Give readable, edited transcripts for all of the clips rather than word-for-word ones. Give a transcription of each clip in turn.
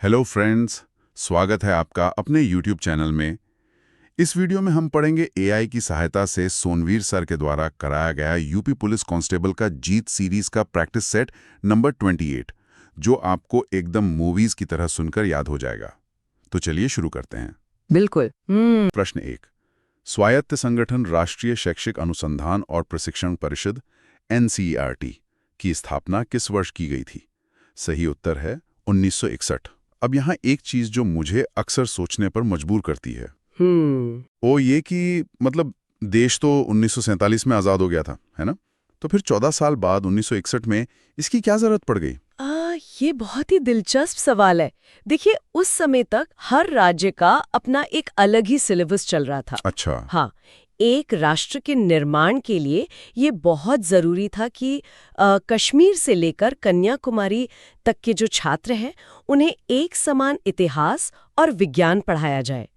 Hello friends, स्वागत है आपका अपने YouTube चैनल में। इस वीडियो में हम पढ़ेंगे एआई की सहायता से सोनवीर सर के द्वारा कराया गया यूपी पुलिस कांस्टेबल का जीत सीरीज का प्रैक्टिस सेट नंबर 28, जो आपको एकदम मूवीज की तरह सुनकर याद हो जाएगा। तो चलिए शुरू करते हैं। बिल्कुल। प्रश्न 1। स्वायत्त संगठन राष्ट्रीय शैक्षिक अनुसंधान और प्रशिक्षण परिषद NCERT की स्थापना किस वर्ष की गई थी? सही उत्तर है 1961। अब यहाँ एक चीज जो मुझे अक्सर सोचने पर मजबूर करती है वो ये कि मतलब देश तो 1947 में आजाद हो गया था, है ना? तो फिर 14 साल बाद 1961 में इसकी क्या जरूरत पड़ गई? ये बहुत ही दिलचस्प सवाल है। देखिए, उस समय तक हर राज्य का अपना एक अलग ही सिलेबस चल रहा था। अच्छा। हाँ, एक राष्ट्र के निर्माण के लिए ये बहुत जरूरी था कि कश्मीर से लेकर कन्याकुमारी तक के जो छात्र हैं उन्हें एक समान इतिहास और विज्ञान पढ़ाया जाए।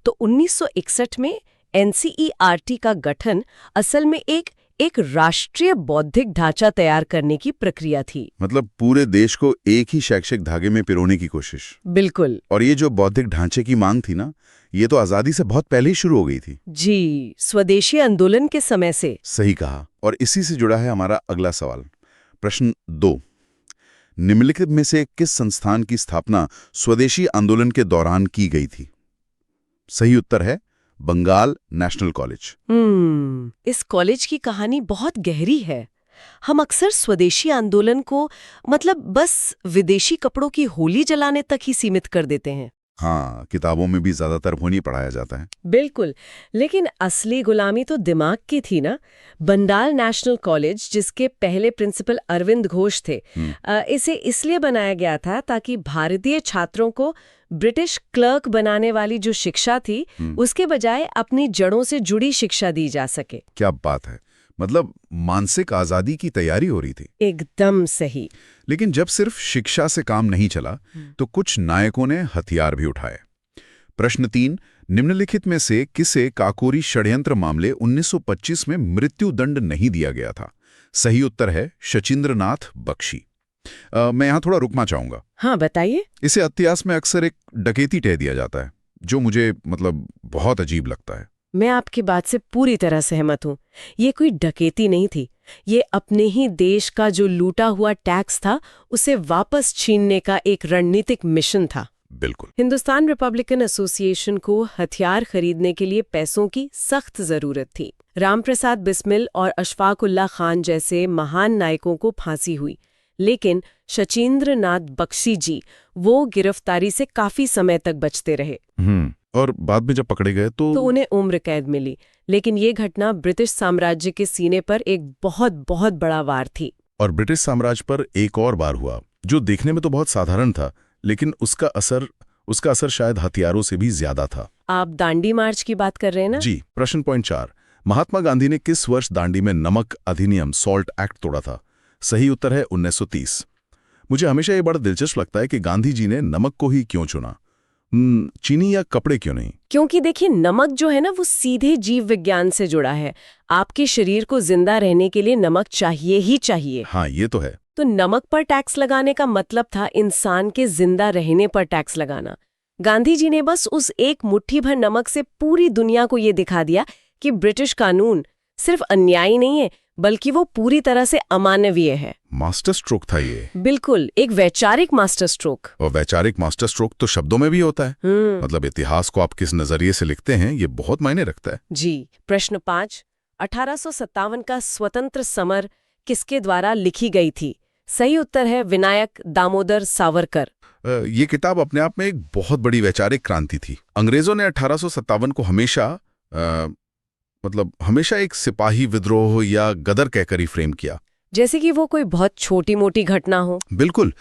तो 1961 में NCERT का गठन असल में एक राष्ट्रीय बौद्धिक ढांचा तैयार करने की प्रक्रिया थी। मतलब पूरे देश को एक ही शैक्षिक धागे में पिरोने की कोशिश। बिल्कुल। और ये जो बौद्धिक ढांचे की मांग थी ना, ये तो आजादी से बहुत पहले ही शुरू हो गई थी। जी, स्वदेशी आंदोलन के समय से। सही कहा। और इसी से जुड़ा है हमारा अगला सवाल। प्रश्न 2। निम्नलिखित में से किस संस्थान की स्थापना स्वदेशी आंदोलन के दौरान की गई थी? सही उत्तर है बंगाल नेशनल कॉलेज। इस कॉलेज की कहानी बहुत गहरी है। हम अक्सर स्वदेशी आंदोलन को मतलब बस विदेशी कपड़ों की होली जलाने तक ही सीमित कर देते हैं। हाँ, किताबों में भी ज्यादातर वो नहीं पढ़ाया जाता है। बिल्कुल, लेकिन असली गुलामी तो दिमाग की थी ना। बंडाल नेशनल कॉलेज, जिसके पहले प्रिंसिपल अरविंद घोष थे, इसे इसलिए बनाया गया था ताकि भारतीय छात्रों को ब्रिटिश क्लर्क बनाने वाली जो शिक्षा थी उसके बजाय अपनी जड़ों से जुड़ी शिक्षा दी जा सके। क्या बात है, मतलब मानसिक आजादी की तैयारी हो रही थी। एकदम सही। लेकिन जब सिर्फ शिक्षा से काम नहीं चला तो कुछ नायकों ने हथियार भी उठाए। प्रश्न 3। निम्नलिखित में से किसे काकोरी षड्यंत्र मामले 1925 में मृत्यु दंड नहीं दिया गया था? सही उत्तर है शचीन्द्रनाथ बख्शी। मैं यहां थोड़ा रुकना चाहूंगा। हाँ, बताइए। इसे इतिहास में अक्सर एक डकैती कह दिया जाता है, जो मुझे मतलब बहुत अजीब लगता है। मैं आपकी बात से पूरी तरह सहमत हूँ। ये कोई डकैती नहीं थी। ये अपने ही देश का जो लूटा हुआ टैक्स था उसे वापस छीनने का एक रणनीतिक मिशन था। बिल्कुल। हिंदुस्तान रिपब्लिकन एसोसिएशन को हथियार खरीदने के लिए पैसों की सख्त जरूरत थी। रामप्रसाद बिस्मिल और अशफाक उल्लाह खान जैसे महान नायकों को फांसी हुई, लेकिन शचीन्द्रनाथ बख्शी जी वो गिरफ्तारी से काफी समय तक बचते रहे। और बाद में जब पकड़े गए तो उन्हें उम्र कैद मिली। लेकिन ये घटना ब्रिटिश साम्राज्य के सीने पर एक बहुत बहुत बड़ा वार थी। और ब्रिटिश साम्राज्य पर एक और वार हुआ जो देखने में तो बहुत साधारण था, लेकिन उसका असर शायद हथियारों से भी ज्यादा था। आप दांडी मार्च की बात कर रहे हैं ना? जी। प्रश्न पॉइंट 4। महात्मा गांधी ने किस वर्ष दांडी में नमक अधिनियम सॉल्ट एक्ट तोड़ा था? सही उत्तर है 1930। मुझे हमेशा ये बड़ा दिलचस्प लगता है कि गांधी जी ने नमक को ही क्यों चुना, चीनी या कपड़े क्यों नहीं? क्योंकि देखिए, नमक जो है ना वो सीधे जीव विज्ञान से जुड़ा है। आपके शरीर को जिंदा रहने के लिए नमक चाहिए ही चाहिए। हाँ, ये तो है। तो नमक पर टैक्स लगाने का मतलब था इंसान के जिंदा रहने पर टैक्स लगाना। गांधी जी ने बस उस एक मुट्ठी भर नमक से पूरी दुनिया को ये दिखा दिया कि ब्रिटिश कानून सिर्फ अन्यायी नहीं है, बल्कि वो पूरी तरह से अमानवीय है। मास्टर स्ट्रोक था ये। बिल्कुल, एक वैचारिक मास्टर स्ट्रोक। और वैचारिक मास्टर स्ट्रोक तो शब्दों में भी होता है। मतलब इतिहास को आप किस नजरिए से लिखते हैं, ये बहुत मायने रखता है। जी। प्रश्न 5। 1857 का स्वतंत्र समर किसके द्वारा लिखी गई थी? सही उत्तर है विनायक दामोदर सावरकर। ये किताब अपने आप में एक बहुत बड़ी वैचारिक क्रांति थी। अंग्रेजों ने 1857 को हमेशा एक सिपाही विद्रोह या गदर कहकर ही फ्रेम किया, जैसे कि वो कोई बहुत छोटी मोटी घटना हो। बिल्कुल।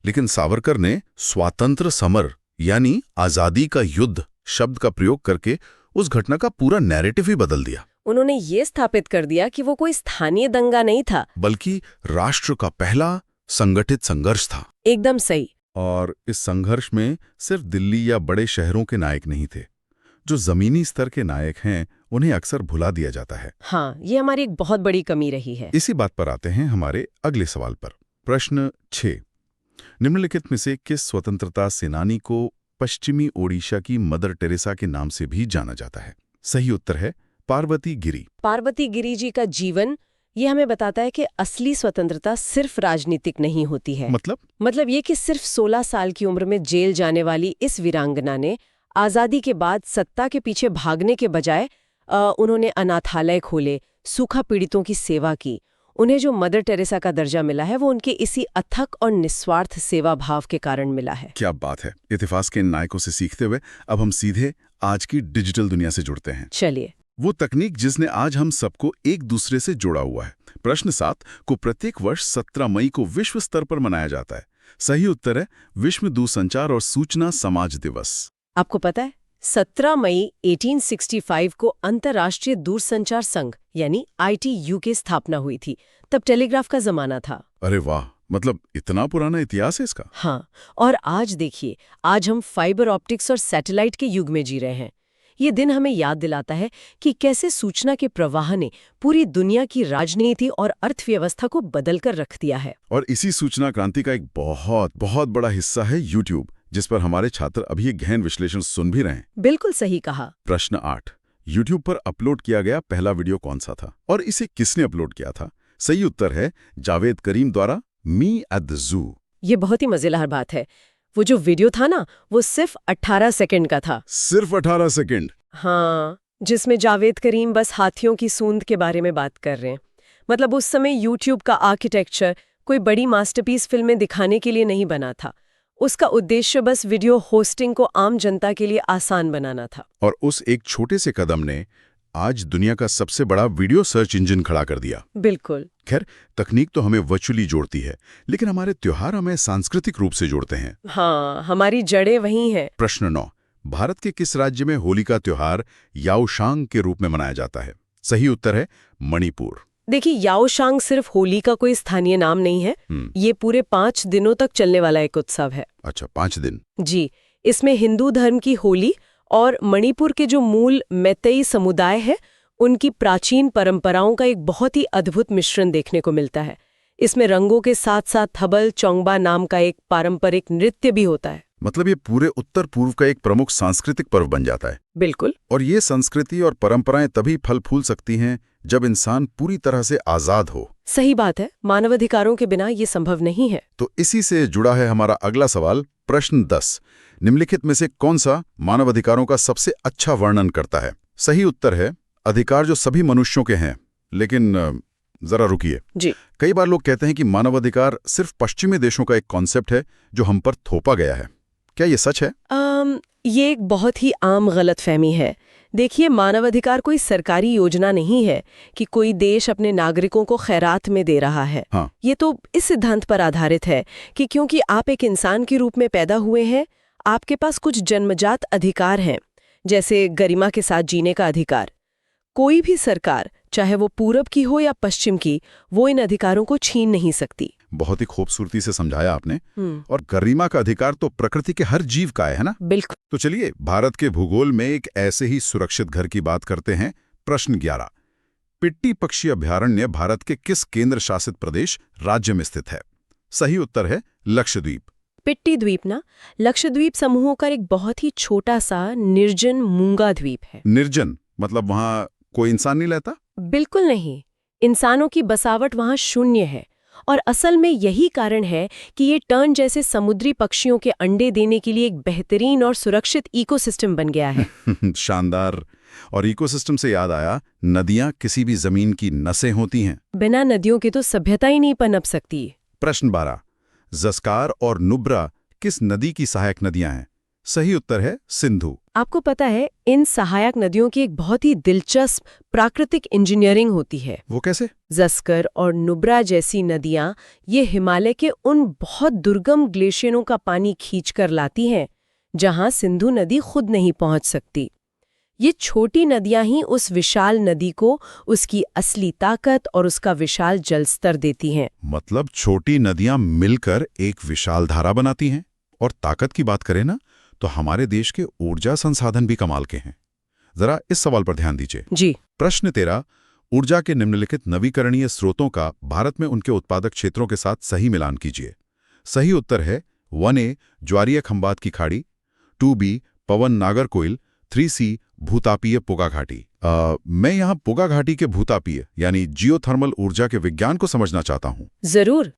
लेकिन सावरकर ने स्वातंत्र्य समर यानी आजादी का युद्ध शब्द का प्रयोग करके उस घटना का पूरा नैरेटिव ही बदल दिया। उन्होंने ये स्थापित कर दिया कि वो कोई स्थानीय दंगा नहीं था, बल्कि राष्ट्र का पहला संगठित संघर्ष था। एकदम सही। और इस संघर्ष में सिर्फ दिल्ली या बड़े शहरों के नायक नहीं थे। जो जमीनी स्तर के नायक हैं उन्हें अक्सर भुला दिया जाता है। हाँ, ये हमारी एक बहुत बड़ी कमी रही है। इसी बात पर आते हैं हमारे अगले सवाल पर। प्रश्न 6। निम्नलिखित में से किस स्वतंत्रता सेनानी को पश्चिमी ओडिशा की मदर टेरेसा के नाम से भी जाना जाता है? सही उत्तर है पार्वती गिरी। पार्वती गिरी जी का जीवन ये हमें बताता है कि असली स्वतंत्रता सिर्फ राजनीतिक नहीं होती है। मतलब ये कि सिर्फ 16 साल की उम्र में जेल जाने वाली इस वीरांगना ने आज़ादी के बाद सत्ता के पीछे भागने के बजाय उन्होंने अनाथालय खोले, सूखा पीड़ितों की सेवा की। उन्हें जो मदर टेरेसा का दर्जा मिला है वो उनके इसी अथक और निस्वार्थ सेवा भाव के कारण मिला है। क्या बात है। इतिहास के इन नायकों से सीखते हुए अब हम सीधे आज की डिजिटल दुनिया से जुड़ते हैं। चलिए, वो तकनीक जिसने आज हम सबको एक दूसरे से जोड़ा हुआ है। प्रश्न 7 को प्रत्येक वर्ष 17 मई को विश्व स्तर पर मनाया जाता है। सही उत्तर है विश्व दूरसंचार और सूचना समाज दिवस। आपको पता है 17 मई 1865 को अंतर्राष्ट्रीय दूरसंचार संघ यानी ITU की स्थापना हुई थी। तब टेलीग्राफ का जमाना था। अरे वाह, मतलब इतना पुराना इतिहास है इसका। हाँ, और आज देखिए, आज हम फाइबर ऑप्टिक्स और सैटेलाइट के युग में जी रहे हैं। ये दिन हमें याद दिलाता है कि कैसे सूचना के प्रवाह ने पूरी दुनिया की राजनीति और अर्थव्यवस्था को बदलकर रख दिया है। और इसी सूचना क्रांति का एक बहुत बहुत बड़ा हिस्सा है YouTube, जिस पर हमारे छात्र अभी एक गहन विश्लेषण सुन भी रहे हैं। बिल्कुल सही कहा। प्रश्न 8, YouTube पर अपलोड किया गया पहला वीडियो कौन सा था और इसे किसने अपलोड किया था? सही उत्तर है जावेद करीम द्वारा मी एट द जू। ये बहुत ही मजेदार बात है। वो जो वीडियो था ना, वो सिर्फ 18 सेकंड का था। सिर्फ 18 सेकंड? हाँ, जिसमें जावेद करीम बस हाथियों की सूंद के बारे में बात कर रहे हैं। मतलब उस समय YouTube का आर्किटेक्चर कोई बड़ी मास्टरपीस फिल्में दिखाने के लिए नहीं बना था। उसका उद्देश्य बस वीडियो होस्टिंग को आम जनता के लिए आसान बनाना था। और उस एक छोटे से कदम ने आज दुनिया का सबसे बड़ा वीडियो सर्च इंजन खड़ा कर दिया। बिल्कुल। खैर, तकनीक तो हमें वर्चुअली जोड़ती है, लेकिन हमारे त्योहार हमें सांस्कृतिक रूप से जोड़ते हैं। हाँ, हमारी जड़ें वही हैं। प्रश्न 9, भारत के किस राज्य में होली का त्योहार याओशांग के रूप में मनाया जाता है? सही उत्तर है मणिपुर। देखिए, याओशांग सिर्फ होली का कोई स्थानीय नाम नहीं है। ये पूरे 5 दिनों तक चलने वाला एक उत्सव है। अच्छा, 5 दिन? जी, इसमें हिंदू धर्म की होली और मणिपुर के जो मूल मैतेई समुदाय है उनकी प्राचीन परंपराओं का एक बहुत ही अद्भुत मिश्रण देखने को मिलता है। इसमें रंगों के साथ साथ थबल चौंगबा नाम का एक पारंपरिक नृत्य भी होता है। मतलब ये पूरे उत्तर पूर्व का एक प्रमुख सांस्कृतिक पर्व बन जाता है। बिल्कुल। और ये संस्कृति और परंपराएं तभी फल फूल सकती हैं जब इंसान पूरी तरह से आजाद हो। सही बात है, मानवाधिकारों के बिना ये संभव नहीं है। तो इसी से जुड़ा है हमारा अगला सवाल। प्रश्न 10, निम्नलिखित में से कौन सा मानवाधिकारों का सबसे अच्छा वर्णन करता है? सही उत्तर है अधिकार जो सभी मनुष्यों के हैं। लेकिन जरा रुकिए जी। कई बार लोग कहते हैं कि मानवाधिकार सिर्फ पश्चिमी देशों का एक कॉन्सेप्ट है जो हम पर थोपा गया है। क्या ये सच है? ये एक बहुत ही आम गलतफहमी है। देखिए, मानवाधिकार कोई सरकारी योजना नहीं है कि कोई देश अपने नागरिकों को खैरात में दे रहा है। हाँ। ये तो इस सिद्धांत पर आधारित है कि क्योंकि आप एक इंसान के रूप में पैदा हुए हैं, आपके पास कुछ जन्मजात अधिकार हैं, जैसे गरिमा के साथ जीने का अधिकार। कोई भी सरकार, चाहे वो पूरब की हो या पश्चिम की, वो इन अधिकारों को छीन नहीं सकती। बहुत ही खूबसूरती से समझाया आपने। और गरिमा का अधिकार तो प्रकृति के हर जीव का है ना? बिल्कुल। तो चलिए भारत के भूगोल में एक ऐसे ही सुरक्षित घर की बात करते हैं। प्रश्न 11, पिट्टी पक्षी अभयारण्य भारत के किस केंद्र शासित प्रदेश राज्य में स्थित है? सही उत्तर है लक्षद्वीप। पिट्टी द्वीप ना लक्षद्वीप समूहों का एक बहुत ही छोटा सा निर्जन मूंगा द्वीप है। निर्जन मतलब वहां कोई इंसान नहीं रहता? बिल्कुल नहीं, इंसानों की बसावट वहां शून्य है। और असल में यही कारण है कि ये टर्न जैसे समुद्री पक्षियों के अंडे देने के लिए एक बेहतरीन और सुरक्षित इकोसिस्टम बन गया है। शानदार। और इकोसिस्टम से याद आया, नदियां किसी भी जमीन की नसें होती हैं। बिना नदियों के तो सभ्यता ही नहीं पनप सकती। प्रश्न 12, जस्कार और नुब्रा किस नदी की सहायक नदियां हैं? सही उत्तर है सिंधु। आपको पता है, इन सहायक नदियों की एक बहुत ही दिलचस्प प्राकृतिक इंजीनियरिंग होती है। वो कैसे? जस्कर और नुब्रा जैसी नदियां ये हिमालय के उन बहुत दुर्गम ग्लेशियरों का पानी खींचकर लाती हैं जहां सिंधु नदी खुद नहीं पहुंच सकती। ये छोटी नदियां ही उस विशाल नदी को उसकी असली ताकत और उसका विशाल जलस्तर देती हैं। मतलब छोटी नदियां मिलकर एक विशाल धारा बनाती हैं। और ताकत की बात करें ना, तो हमारे देश के ऊर्जा संसाधन भी कमाल के हैं। जरा इस सवाल पर ध्यान दीजिए जी। प्रश्न 13, ऊर्जा के निम्नलिखित नवीकरणीय स्रोतों का भारत में उनके उत्पादक क्षेत्रों के साथ सही मिलान कीजिए। सही उत्तर है 1A ज्वारीय खंबात की खाड़ी, 2B पवन नागरकोइल, 3C भूतापीय पुगा घाटी। मैं यहाँ पुगा घाटी के भूतापीय यानी जियोथर्मल ऊर्जा के विज्ञान को समझना चाहता हूँ। जरूर।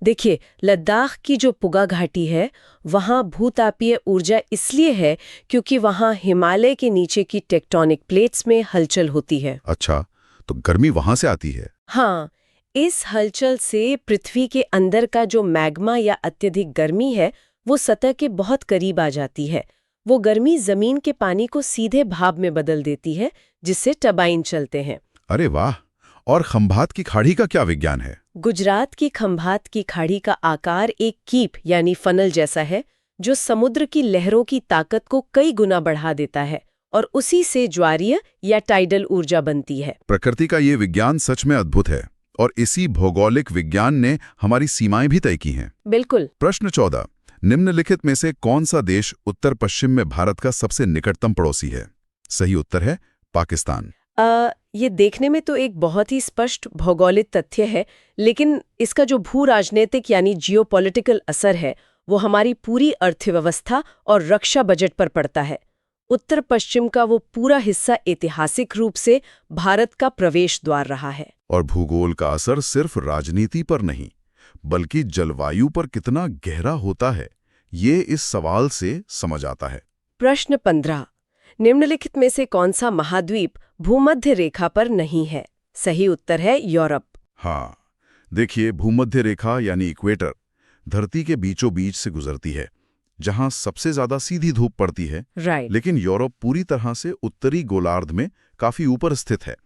देखिए, लद्दाख की जो पुगा घाटी है वहाँ भूतापीय ऊर्जा इसलिए है क्योंकि वहाँ हिमालय के नीचे की टेक्टोनिक प्लेट्स में हलचल होती है। अच्छा, तो गर्मी वहां से आती है। हाँ, इस हलचल से पृथ्वी के अंदर का जो मैग्मा या अत्यधिक गर्मी है वो सतह के बहुत करीब आ जाती है। वो गर्मी जमीन के पानी को सीधे भाप में बदल देती है, जिससे टरबाइन चलते हैं। अरे वाह! और खंभात की खाड़ी का क्या विज्ञान है? गुजरात की खंभात की खाड़ी का आकार एक कीप यानी फनल जैसा है, जो समुद्र की लहरों की ताकत को कई गुना बढ़ा देता है और उसी से ज्वारीय या टाइडल ऊर्जा बनती है। प्रकृति का ये विज्ञान सच में अद्भुत है और इसी भौगोलिक विज्ञान ने हमारी सीमाएं भी तय की हैं। बिल्कुल। प्रश्न 14। निम्नलिखित में से कौन सा देश उत्तर पश्चिम में भारत का सबसे निकटतम पड़ोसी है? सही उत्तर है पाकिस्तान। ये देखने में तो एक बहुत ही स्पष्ट भौगोलिक तथ्य है, लेकिन इसका जो भू राजनीतिक यानी जियोपॉलिटिकल असर है वो हमारी पूरी अर्थव्यवस्था और रक्षा बजट पर पड़ता है। उत्तर पश्चिम का वो पूरा हिस्सा ऐतिहासिक रूप से भारत का प्रवेश द्वार रहा है। और भूगोल का असर सिर्फ राजनीति पर नहीं बल्कि जलवायु पर कितना गहरा होता है, ये इस सवाल से समझ आता है। प्रश्न 15। निम्नलिखित में से कौन सा महाद्वीप भूमध्य रेखा पर नहीं है? सही उत्तर है यूरोप। हाँ, देखिए, भूमध्य रेखा यानी इक्वेटर धरती के बीचों बीच से गुजरती है, जहां सबसे ज्यादा सीधी धूप पड़ती है। राइट। लेकिन यूरोप पूरी तरह से उत्तरी गोलार्ध में काफी ऊपर स्थित है,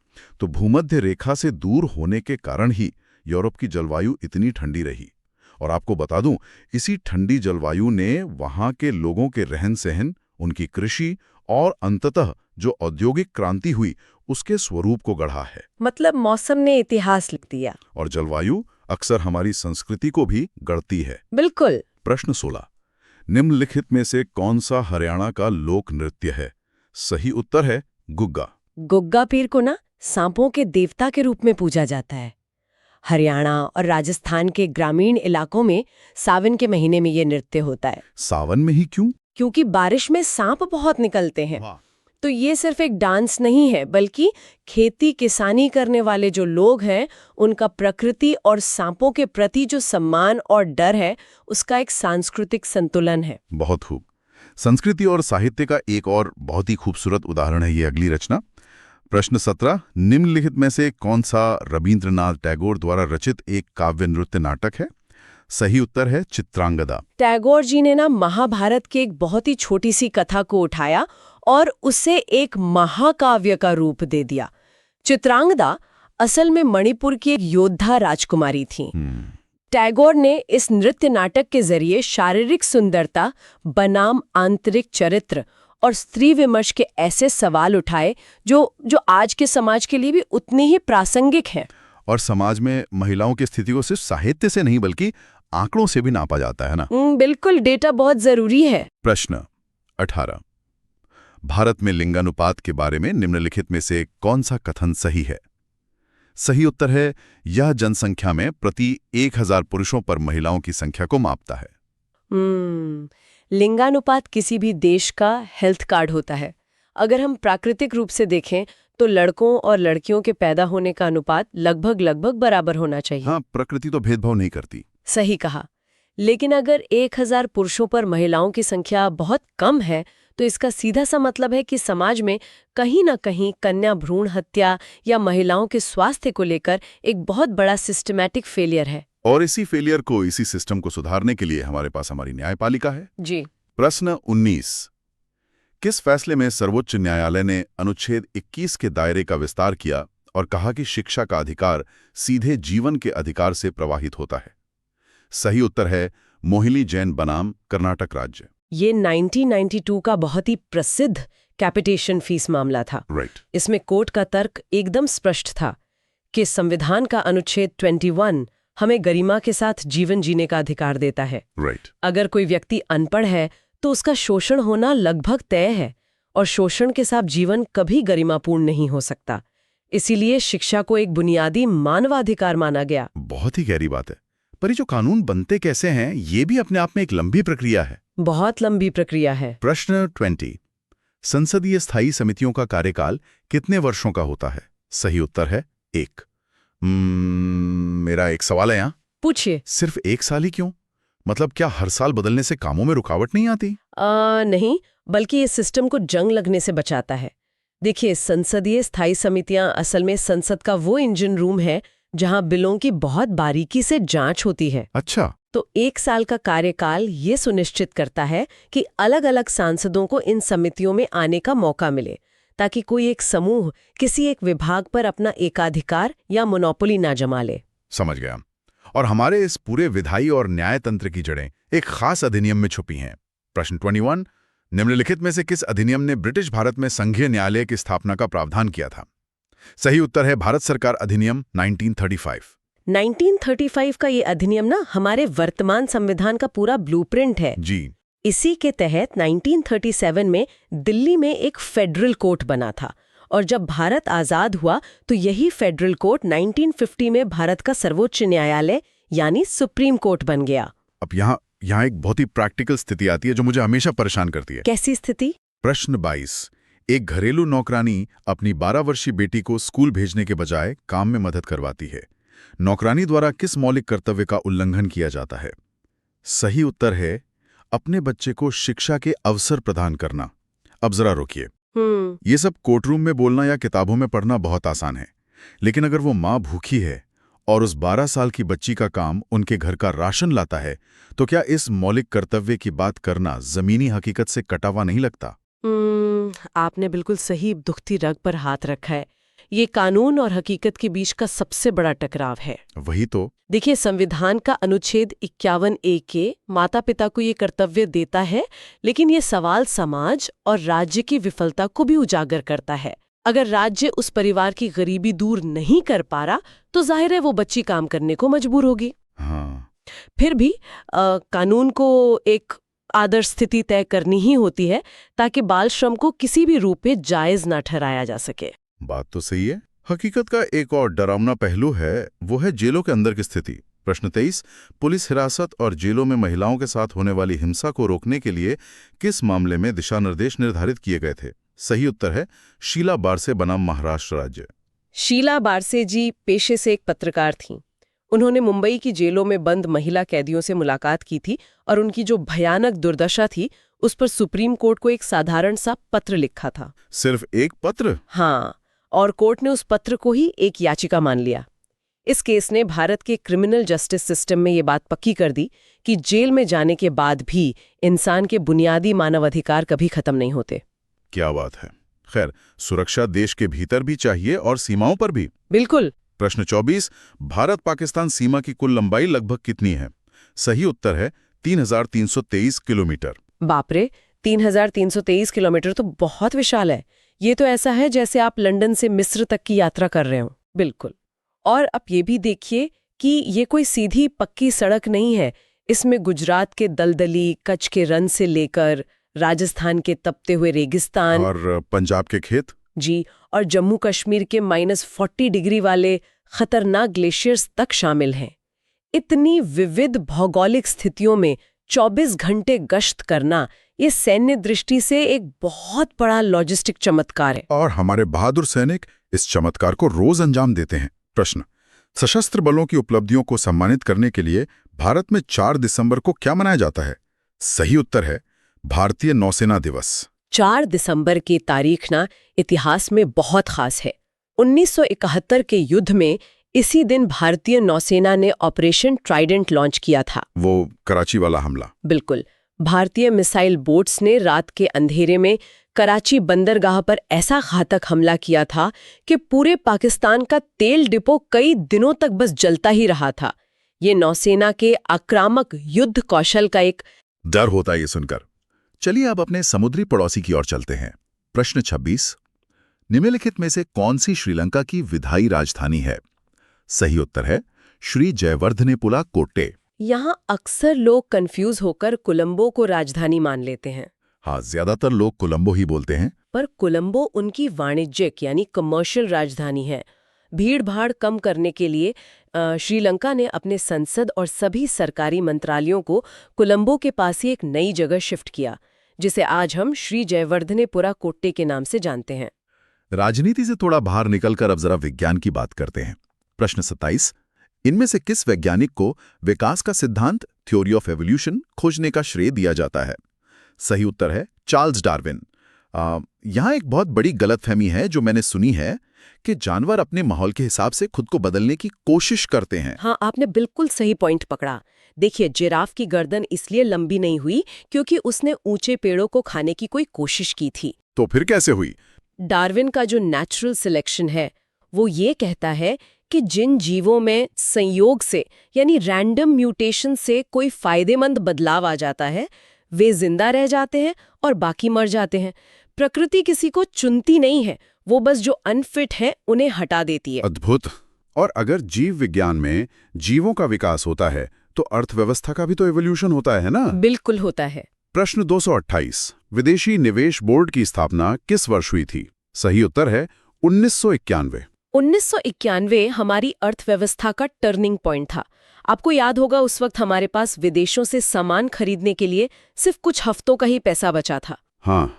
तो भूमध्य रेखा से दूर होने के कारण ही यूरोप की जलवायु इतनी ठंडी रही। और आपको बता दूं, इसी ठंडी जलवायु ने वहां के लोगों के रहन सहन, उनकी कृषि और अंततः जो औद्योगिक क्रांति हुई उसके स्वरूप को गढ़ा है। मतलब मौसम ने इतिहास लिख दिया। और जलवायु अक्सर हमारी संस्कृति को भी गढ़ती है। बिल्कुल। प्रश्न 16। निम्नलिखित में से कौन सा हरियाणा का लोक नृत्य है? सही उत्तर है गुग्गा। गुग्गा पीर को ना सांपों के देवता के रूप में पूजा जाता है। हरियाणा और राजस्थान के ग्रामीण इलाकों में सावन के महीने में ये नृत्य होता है। सावन में ही क्यों? क्योंकि बारिश में सांप बहुत निकलते हैं। तो ये सिर्फ एक डांस नहीं है, बल्कि खेती किसानी करने वाले जो लोग हैं उनका प्रकृति और सांपों के प्रति जो सम्मान और डर है उसका एक सांस्कृतिक संतुलन है। बहुत खूब। संस्कृति और साहित्य का एक और बहुत ही खूबसूरत उदाहरण है ये अगली रचना। प्रश्न 17। निम्नलिखित में से कौन सा रवींद्रनाथ टैगोर द्वारा रचित एक काव्य नृत्य नाटक है? सही उत्तर है चित्रांगदा। टैगोर जी ने ना महाभारत की एक बहुत ही छोटी सी कथा को उठाया और उसे एक महाकाव्य का रूप दे दिया। चित्रांगदा असल में मणिपुर की एक योद्धा राजकुमारी थी। टैगोर ने इस नृत्य नाटक के जरिए शारीरिक सुंदरता बनाम आंतरिक चरित्र और स्त्री विमर्श के ऐसे सवाल उठाए जो आज के समाज के लिए भी उतने ही प्रासंगिक हैं। और समाज में महिलाओं की स्थिति को सिर्फ साहित्य से नहीं बल्कि आंकड़ों से भी नापा जाता है ना। बिल्कुल, डेटा बहुत जरूरी है। प्रश्न 18। भारत में लिंगानुपात के बारे में निम्नलिखित में से कौन सा कथन सही है? सही उत्तर है यह जनसंख्या में प्रति 1000 पुरुषों पर महिलाओं की संख्या को मापता है। लिंगानुपात किसी भी देश का हेल्थ कार्ड होता है। अगर हम प्राकृतिक रूप से देखें तो लड़कों और लड़कियों के पैदा होने का अनुपात लगभग बराबर होना चाहिए। हाँ, प्रकृति तो भेदभाव नहीं करती। सही कहा। लेकिन अगर 1000 पुरुषों पर महिलाओं की संख्या बहुत कम है तो इसका सीधा सा मतलब है कि समाज में कहीं ना कहीं कन्या भ्रूण हत्या या महिलाओं के स्वास्थ्य को लेकर एक बहुत बड़ा सिस्टमैटिक फेलियर है। और इसी फेलियर को, इसी सिस्टम को सुधारने के लिए हमारे पास हमारी न्यायपालिका है। जी। प्रश्न 19। किस फैसले में सर्वोच्च न्यायालय ने अनुच्छेद 21 के दायरे का विस्तार किया और कहा कि शिक्षा का अधिकार सीधे जीवन के अधिकार से प्रवाहित होता है? सही उत्तर है मोहिनी जैन बनाम कर्नाटक राज्य। ये 1992 का बहुत ही प्रसिद्ध कैपिटेशन फीस मामला था। राइट। इसमें कोर्ट का तर्क एकदम स्पष्ट था कि संविधान का अनुच्छेद 21 हमें गरिमा के साथ जीवन जीने का अधिकार देता है। राइट। अगर कोई व्यक्ति अनपढ़ है तो उसका शोषण होना लगभग तय है और शोषण के साथ जीवन कभी गरिमापूर्ण नहीं हो सकता। इसीलिए शिक्षा को एक बुनियादी मानवाधिकार माना गया। बहुत ही गहरी बात है। पर ये जो कानून बनते कैसे हैं, ये भी अपने आप में एक लंबी प्रक्रिया है। बहुत लंबी प्रक्रिया है। प्रश्न 20। संसदीय स्थायी समितियों का कार्यकाल कितने वर्षों का होता है? सही उत्तर है 1। मेरा एक सवाल है यहाँ। पूछिए। सिर्फ 1 साल ही क्यों? मतलब क्या हर साल बदलने से कामों में रुकावट नहीं आती? नहीं, बल्कि ये सिस्टम को जंग लगने से बचाता है। देखिए, संसदीय स्थायी समितियां असल में संसद का वो इंजन रूम है जहां बिलों की बहुत बारीकी से जांच होती है। अच्छा। तो 1 साल का कार्यकाल ये सुनिश्चित करता है कि अलग-अलग सांसदों को इन समितियों में आने का मौका मिले, ताकि कोई एक समूह किसी एक विभाग पर अपना एकाधिकार या मोनोपोली ना जमा ले। समझ गया। और हमारे इस पूरे विधायी और न्यायतंत्र की जड़ें एक खास अधिनियम में छुपी हैं। प्रश्न 21। निम्नलिखित में से किस अधिनियम ने ब्रिटिश भारत में संघीय न्यायालय की स्थापना का प्रावधान किया था? सही उत्तर है भारत सरकार अधिनियम 1935। 1935 का ये अधिनियम ना हमारे वर्तमान संविधान का पूरा ब्लूप्रिंट है। जी। इसी के तहत 1937 में दिल्ली में एक फेडरल कोर्ट बना था, और जब भारत आजाद हुआ तो यही फेडरल कोर्ट 1950 में भारत का सर्वोच्च न्यायालय यानी सुप्रीम कोर्ट बन गया। अब यहाँ एक बहुत ही प्रैक्टिकल स्थिति आती है जो मुझे हमेशा परेशान करती है। कैसी स्थिति? प्रश्न 22। एक घरेलू नौकरानी अपनी 12 वर्षीय बेटी को स्कूल भेजने के बजाय काम में मदद करवाती है। नौकरानी द्वारा किस मौलिक कर्तव्य का उल्लंघन किया जाता है? सही उत्तर है अपने बच्चे को शिक्षा के अवसर प्रदान करना। अब जरा रोकिए। ये सब कोर्टरूम में बोलना या किताबों में पढ़ना बहुत आसान है, लेकिन अगर वो माँ भूखी है और उस 12 साल की बच्ची का काम उनके घर का राशन लाता है, तो क्या इस मौलिक कर्तव्य की बात करना जमीनी हकीकत से कटा हुआ नहीं लगता? आपने बिल्कुल सही दुखती रग पर हाथ रखा है। ये कानून और हकीकत के बीच का सबसे बड़ा टकराव है। वही तो। देखिए, संविधान का अनुच्छेद 51A के माता पिता को ये कर्तव्य देता है, लेकिन ये सवाल समाज और राज्य की विफलता को भी उजागर करता है। अगर राज्य उस परिवार की गरीबी दूर नहीं कर पा रहा, तो जाहिर है वो बच्ची काम करने को मजबूर होगी। हाँ। फिर भी कानून को एक आदर्श स्थिति तय करनी ही होती है, ताकि बाल श्रम को किसी भी रूप में जायज ना ठहराया जा सके। बात तो सही है। हकीकत का एक और डरावना पहलू है, वो है जेलों के अंदर की स्थिति। प्रश्न 23। पुलिस हिरासत और जेलों में महिलाओं के साथ होने वाली हिंसा को रोकने के लिए किस मामले में दिशा निर्देश निर्धारित किए गए थे? सही उत्तर है शीला बारसे बनाम महाराष्ट्र राज्य। शीला बारसे जी पेशे से एक पत्रकार थीं। उन्होंने मुंबई की जेलों में बंद महिला कैदियों से मुलाकात की थी और उनकी जो भयानक दुर्दशा थी उस पर सुप्रीम कोर्ट को एक साधारण सा पत्र लिखा था। सिर्फ एक पत्र? हाँ, और कोर्ट ने उस पत्र को ही एक याचिका मान लिया। इस केस ने भारत के क्रिमिनल जस्टिस सिस्टम में ये बात पक्की कर दी कि जेल में जाने के बाद भी इंसान के बुनियादी मानवाधिकार कभी खत्म नहीं होते। क्या बात है। खैर, सुरक्षा देश के भीतर भी चाहिए और सीमाओं पर भी। बिल्कुल। प्रश्न 24। भारत पाकिस्तान सीमा की कुल लंबाई लगभग कितनी है? सही उत्तर है 3323 किलोमीटर। बाप रे, 3323 किलोमीटर तो बहुत विशाल है। ये तो ऐसा है जैसे आप लंदन से मिस्र तक की यात्रा कर रहे हो। बिल्कुल। और अब ये भी देखिए कि ये कोई सीधी पक्की सड़क नहीं है। इसमें गुजरात के दलदली, कच्छ के रन से लेकर राजस्थान के तपते हुए रेगिस्तान और पंजाब के खेत। जी, और जम्मू कश्मीर के -40 डिग्री वाले खतरनाक ग्लेशियर्स तक शामिल हैं। इतनी विविध भौगोलिक स्थितियों में 24 घंटे गश्त करना ये सैन्य दृष्टि से एक बहुत बड़ा लॉजिस्टिक चमत्कार है। और हमारे बहादुर सैनिक इस चमत्कार को रोज अंजाम देते हैं। प्रश्न। सशस्त्र बलों की उपलब्धियों को सम्मानित करने के लिए भारत में 4 दिसंबर को क्या मनाया जाता है? सही उत्तर है भारतीय नौसेना दिवस। 4 दिसंबर की तारीख ना इतिहास में बहुत खास है। 1971 के युद्ध में इसी दिन भारतीय नौसेना ने ऑपरेशन ट्राइडेंट लॉन्च किया था। वो कराची वाला हमला। बिल्कुल। भारतीय मिसाइल बोट्स ने रात के अंधेरे में कराची बंदरगाह पर ऐसा घातक हमला किया था कि पूरे पाकिस्तान का तेल डिपो कई दिनों तक बस जलता ही रहा था। ये नौसेना के आक्रामक युद्ध कौशल का एक डर होता है ये सुनकर। चलिए अब अपने समुद्री पड़ोसी की ओर चलते हैं। प्रश्न 26। निम्नलिखित में से कौन सी श्रीलंका की विधायी राजधानी है? सही उत्तर है श्री जयवर्धनेपुला कोट्टे। यहाँ अक्सर लोग कंफ्यूज होकर कोलंबो को राजधानी मान लेते हैं। हाँ, ज्यादातर लोग कोलंबो ही बोलते हैं। पर कोलंबो उनकी वाणिज्यिक यानी कमर्शियल राजधानी है। भीड़ भाड़ कम करने के लिए श्रीलंका ने अपने संसद और सभी सरकारी मंत्रालयों को कोलंबो के पास ही एक नई जगह शिफ्ट किया, जिसे आज हम श्री जयवर्धनेपुरा कोट्टे के नाम से जानते हैं। राजनीति से थोड़ा बाहर निकलकर अब जरा विज्ञान की बात करते हैं। प्रश्न 27, इनमें से किस वैज्ञानिक को विकास का सिद्धांत थ्योरी ऑफ एवोल्यूशन खोजने का श्रेय दिया जाता है? सही उत्तर है चार्ल्स डार्विन। यहाँ एक बहुत बड़ी गलतफहमी है जो मैंने सुनी है कि जानवर अपने माहौल के हिसाब से खुद को बदलने की कोशिश करते हैं। हाँ, आपने बिल्कुल सही पॉइंट पकड़ा। देखिए, जिराफ की गर्दन इसलिए लंबी नहीं हुई क्योंकि उसने ऊंचे पेड़ों को खाने की कोई कोशिश की थी। तो फिर कैसे हुई? डार्विन का जो नेचुरल सिलेक्शन है वो ये कहता है कि जिन जीवों में संयोग से यानी रैंडम म्यूटेशन से कोई फायदेमंद बदलाव आ जाता है वे जिंदा रह जाते हैं और बाकी मर जाते हैं। प्रकृति किसी को चुनती नहीं है, वो बस जो अनफिट है उन्हें हटा देती है। अद्भुत। और अगर जीव विज्ञान में जीवों का विकास होता है तो अर्थव्यवस्था का भी तो एवोल्यूशन होता है ना? बिल्कुल होता है। प्रश्न 228, विदेशी निवेश बोर्ड की स्थापना किस वर्ष हुई थी? सही उत्तर है 1991। 1991 हमारी अर्थव्यवस्था का टर्निंग पॉइंट था। आपको याद होगा उस वक्त हमारे पास विदेशों से सामान खरीदने के लिए सिर्फ कुछ हफ्तों का ही पैसा बचा था। हाँ,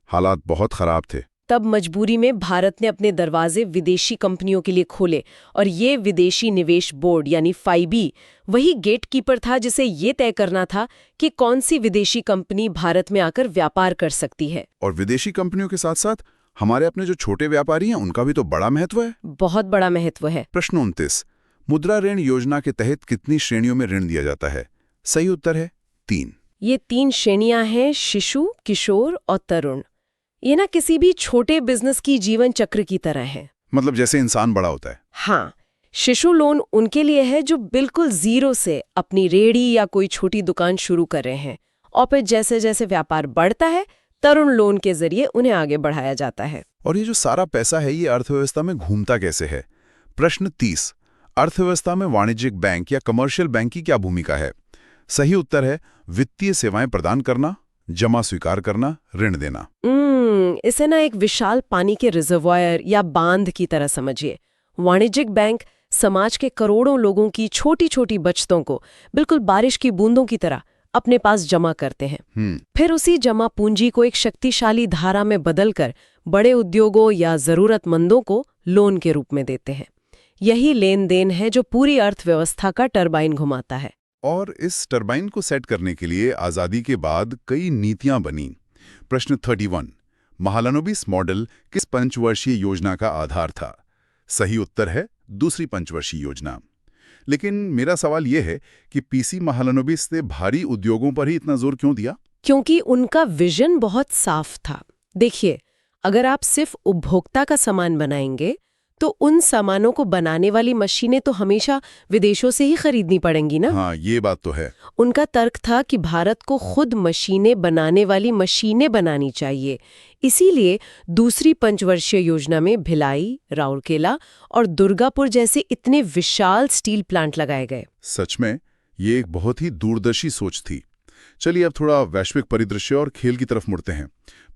हालात बहुत खराब थे। तब मजबूरी में भारत ने अपने दरवाजे विदेशी कंपनियों के लिए खोले और ये विदेशी निवेश बोर्ड यानी फाइबी वही गेटकीपर था जिसे ये तय करना था कि कौन सी विदेशी कंपनी भारत में आकर व्यापार कर सकती है। और विदेशी कंपनियों के साथ साथ हमारे अपने जो छोटे व्यापारी हैं उनका भी तो बड़ा महत्व है। बहुत बड़ा महत्व है। प्रश्न 29, मुद्रा ऋण योजना के तहत कितनी श्रेणियों में ऋण दिया जाता है? सही उत्तर है 3। ये 3 श्रेणियां हैं, शिशु, किशोर और तरुण। ये ना किसी भी छोटे बिजनेस की जीवन चक्र की तरह है। मतलब जैसे इंसान बड़ा होता है। हाँ, शिशु लोन उनके लिए है जो बिल्कुल जीरो से अपनी रेहड़ी या कोई छोटी दुकान शुरू कर रहे हैं, और फिर जैसे जैसे व्यापार बढ़ता है तरुण लोन के जरिए उन्हें आगे बढ़ाया जाता है। और ये जो सारा पैसा है ये अर्थव्यवस्था में घूमता कैसे है? प्रश्न 30, अर्थव्यवस्था में वाणिज्यिक बैंक या कमर्शियल बैंक की क्या भूमिका है? सही उत्तर है वित्तीय सेवाएं प्रदान करना, जमा स्वीकार करना, ऋण देना। इसे ना एक विशाल पानी के रिजर्वायर या बांध की तरह समझिए। वाणिज्यिक बैंक समाज के करोड़ों लोगों की छोटी छोटी बचतों को बिल्कुल बारिश की बूंदों की तरह अपने पास जमा करते हैं। फिर उसी जमा पूंजी को एक शक्तिशाली धारा में बदलकर बड़े उद्योगों या जरूरतमंदों को लोन के रूप में देते हैं। यही लेन देन है जो पूरी अर्थव्यवस्था का टरबाइन घुमाता है। और इस टरबाइन को सेट करने के लिए आजादी के बाद कई नीतियां बनी। प्रश्न 31, महालनोबिस मॉडल किस पंचवर्षीय योजना का आधार था? सही उत्तर है दूसरी पंचवर्षीय योजना। लेकिन मेरा सवाल यह है कि पीसी महालनोबिस ने भारी उद्योगों पर ही इतना जोर क्यों दिया? क्योंकि उनका विजन बहुत साफ था। देखिए, अगर आप सिर्फ उपभोक्ता का सामान बनाएंगे तो उन सामानों को बनाने वाली मशीनें तो हमेशा विदेशों से ही खरीदनी पड़ेंगी ना। हाँ, ये बात तो है। उनका तर्क था कि भारत को खुद मशीनें बनाने वाली मशीनें बनानी चाहिए। इसीलिए दूसरी पंचवर्षीय योजना में भिलाई, राउरकेला और दुर्गापुर जैसे इतने विशाल स्टील प्लांट लगाए गए। सच में ये एक बहुत ही दूरदर्शी सोच थी। चलिए अब थोड़ा वैश्विक परिदृश्य और खेल की तरफ मुड़ते हैं।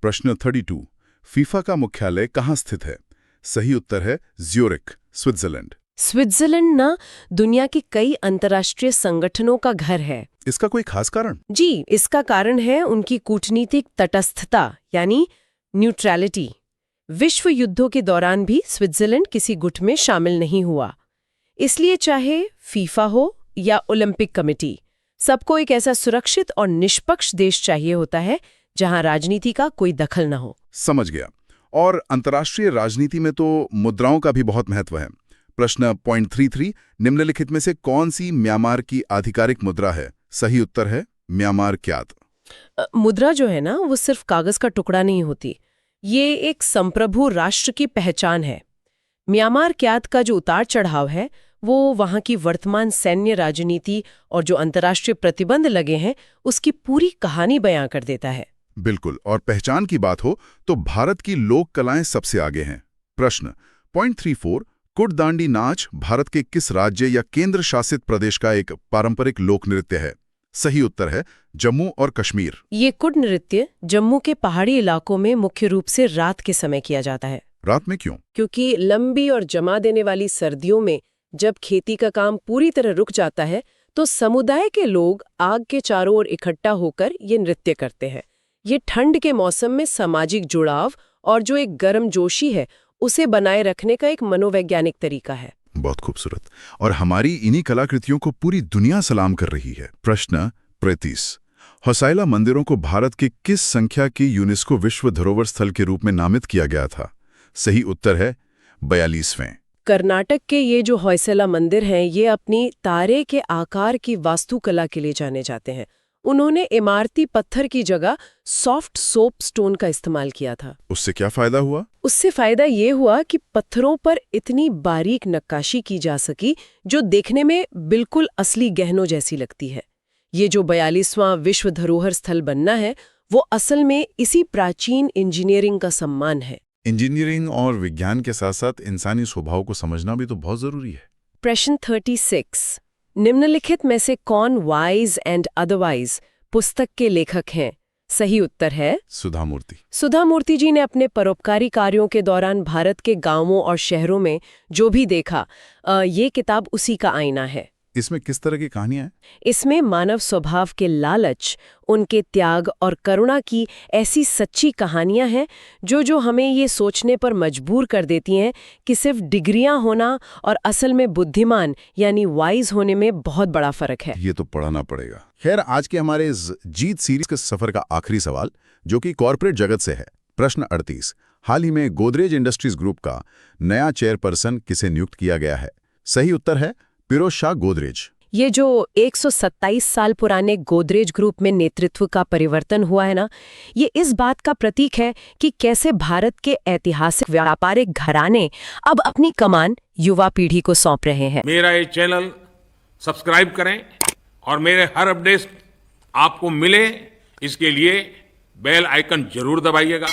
प्रश्न 32, फीफा का मुख्यालय कहाँ स्थित है? सही उत्तर है ज्यूरिख, स्विट्जरलैंड। स्विट्जरलैंड ना दुनिया के कई अंतर्राष्ट्रीय संगठनों का घर है। इसका कोई खास कारण? जी, इसका कारण है उनकी कूटनीतिक तटस्थता यानी न्यूट्रलिटी। विश्व युद्धों के दौरान भी स्विट्जरलैंड किसी गुट में शामिल नहीं हुआ। इसलिए चाहे फीफा हो या ओलंपिक कमेटी, सबको एक ऐसा सुरक्षित और निष्पक्ष देश चाहिए होता है जहां राजनीति का कोई दखल न हो। समझ गया। और अंतर्राष्ट्रीय राजनीति में तो मुद्राओं का भी बहुत महत्व है। प्रश्न पॉइंट 33, निम्नलिखित में से कौन सी म्यांमार की आधिकारिक मुद्रा है? सही उत्तर है म्यांमार क्यात। मुद्रा जो है ना वो सिर्फ कागज का टुकड़ा नहीं होती, ये एक संप्रभु राष्ट्र की पहचान है। म्यांमार क्यात का जो उतार चढ़ाव है वो वहां की वर्तमान सैन्य राजनीति और जो अंतर्राष्ट्रीय प्रतिबंध लगे हैं उसकी पूरी कहानी बयां कर देता है। बिल्कुल। और पहचान की बात हो तो भारत की लोक कलाएं सबसे आगे हैं। प्रश्न पॉइंट 34, कुडदांडी नाच भारत के किस राज्य या केंद्र शासित प्रदेश का एक पारंपरिक लोक नृत्य है? सही उत्तर है जम्मू और कश्मीर। ये कुड नृत्य जम्मू के पहाड़ी इलाकों में मुख्य रूप से रात के समय किया जाता है। रात में क्यों? क्योंकि लंबी और जमा देने वाली सर्दियों में जब खेती का काम पूरी तरह रुक जाता है तो समुदाय के लोग आग के चारों ओर इकट्ठा होकर ये नृत्य करते हैं। ये ठंड के मौसम में सामाजिक जुड़ाव और जो एक गर्मजोशी है उसे बनाए रखने का एक मनोवैज्ञानिक तरीका है। बहुत खूबसूरत। और हमारी इन्हीं कलाकृतियों को पूरी दुनिया सलाम कर रही है। प्रश्न 35। होसाइला मंदिरों को भारत के किस संख्या की यूनेस्को विश्व धरोहर स्थल के रूप में नामित किया गया था? सही उत्तर है 42वें। कर्नाटक के ये जो होयसला मंदिर हैं ये अपनी तारे के आकार की वास्तुकला के लिए जाने जाते हैं। उन्होंने इमारती पत्थर की जगह सॉफ्ट सोप स्टोन का इस्तेमाल किया था। उससे क्या फायदा हुआ? उससे फायदा ये हुआ कि पत्थरों पर इतनी बारीक नक्काशी की जा सकी जो देखने में बिल्कुल असली गहनों जैसी लगती है। ये जो 42वां विश्व धरोहर स्थल बनना है वो असल में इसी प्राचीन इंजीनियरिंग का सम्मान है। इंजीनियरिंग और विज्ञान के साथ साथ इंसानी स्वभाव को समझना भी तो बहुत जरूरी है। प्रश्न 36। निम्नलिखित में से कौन वाइज एंड अदरवाइज पुस्तक के लेखक हैं? सही उत्तर है सुधा मूर्ति। सुधा मूर्ति जी ने अपने परोपकारी कार्यों के दौरान भारत के गांवों और शहरों में जो भी देखा, ये किताब उसी का आईना है। इसमें किस तरह की कहानियां हैं? इसमें मानव स्वभाव के लालच, उनके त्याग और करुणा की ऐसी सच्ची कहानियां हैं जो हमें ये सोचने पर मजबूर कर देती हैं कि सिर्फ डिग्रियां होना और असल में बुद्धिमान यानी वाइज होने में बहुत बड़ा फर्क है। ये तो पढ़ना पड़ेगा। खैर, आज के हमारे इस जीत सीरीज के सफर का आखिरी सवाल जो कि कॉर्पोरेट जगत से है। प्रश्न 38। हाल ही में गोदरेज इंडस्ट्रीज ग्रुप का नया चेयरपर्सन किसे नियुक्त किया गया है? सही उत्तर है फिरोज गोदरेज। ये जो 127 साल पुराने गोदरेज ग्रुप में नेतृत्व का परिवर्तन हुआ है ना, ये इस बात का प्रतीक है कि कैसे भारत के ऐतिहासिक व्यापारिक घराने अब अपनी कमान युवा पीढ़ी को सौंप रहे हैं। मेरा ये चैनल सब्सक्राइब करें और मेरे हर अपडेट आपको मिले, इसके लिए बेल आइकन जरूर दबाइएगा।